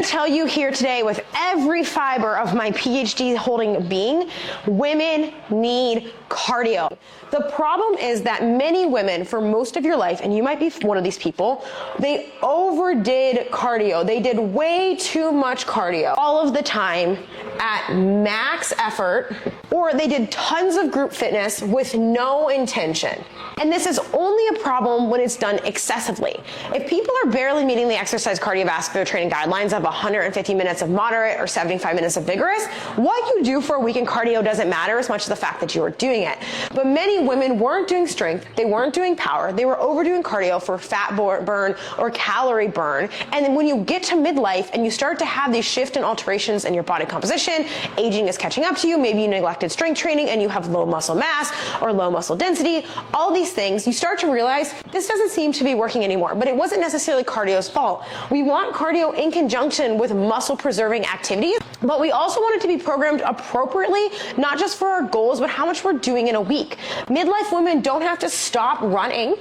tell you here today with every fiber of my PhD holding being, women need cardio. The problem is that many women, for most of your life, and you might be one of these people, they overdid cardio. They did way too much cardio all of the time at max effort, or they did tons of group fitness with no intention. And this is only a problem when it's done excessively. If people are barely meeting the exercise cardiovascular training guidelines of 150 minutes of moderate or 75 minutes of vigorous, what you do for a week in cardio doesn't matter as much as the fact that you are doing it. But many women weren't doing strength, they weren't doing power, they were overdoing cardio for fat burn or calorie burn. And then when you get to midlife and you start to have these shift and alterations in your body composition, aging is catching up to you, maybe you neglected strength training and you have low muscle mass or low muscle density, all these things, you start to realize this doesn't seem to be working anymore. But it wasn't necessarily cardio's fault. We want cardio in conjunction with muscle preserving activities, but we also want it to be programmed appropriately, not just for our goals, but how much we're doing in a week. Midlife women don't have to stop running.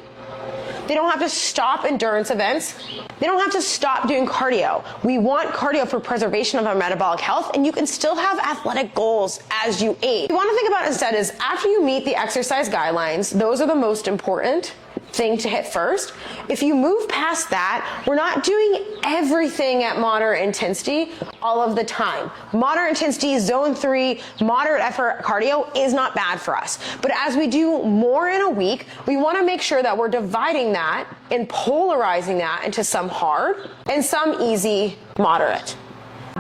They don't have to stop endurance events. They don't have to stop doing cardio. We want cardio for preservation of our metabolic health, and you can still have athletic goals as you age. What you want to think about instead is after you meet the exercise guidelines, those are the most important thing to hit first. If you move past that, we're not doing everything at moderate intensity all of the time. Moderate intensity, zone 3, moderate effort cardio is not bad for us. But as we do more in a week, we want to make sure that we're dividing that and polarizing that into some hard and some easy, moderate.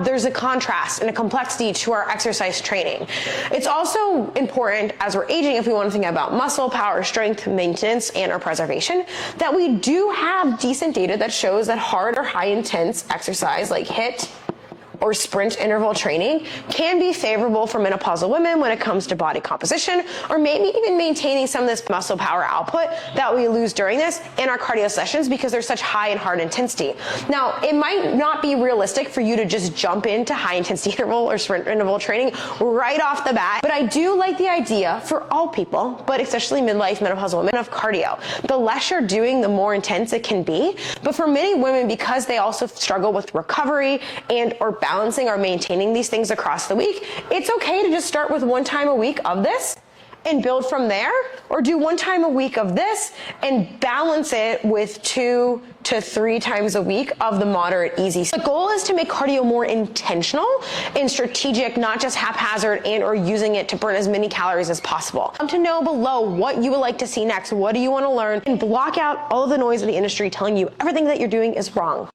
There's a contrast and a complexity to our exercise training. It's also important as we're aging, if we want to think about muscle, power, strength, maintenance, and our preservation, that we do have decent data that shows that hard or high intense exercise like HIIT or sprint interval training can be favorable for menopausal women when it comes to body composition, or maybe even maintaining some of this muscle power output that we lose during this in our cardio sessions because they're such high and hard intensity. Now, it might not be realistic for you to just jump into high intensity interval or sprint interval training right off the bat, but I do like the idea for all people, but especially midlife menopausal women, of cardio. The less you're doing, the more intense it can be. But for many women, because they also struggle with recovery and or balancing or maintaining these things across the week, it's okay to just start with 1 time a week of this and build from there, or do 1 time a week of this and balance it with 2 to 3 times a week of the moderate easy. The goal is to make cardio more intentional and strategic, not just haphazard and or using it to burn as many calories as possible. To know below what you would like to see next, what do you want to learn, and block out all of the noise of the industry telling you everything that you're doing is wrong.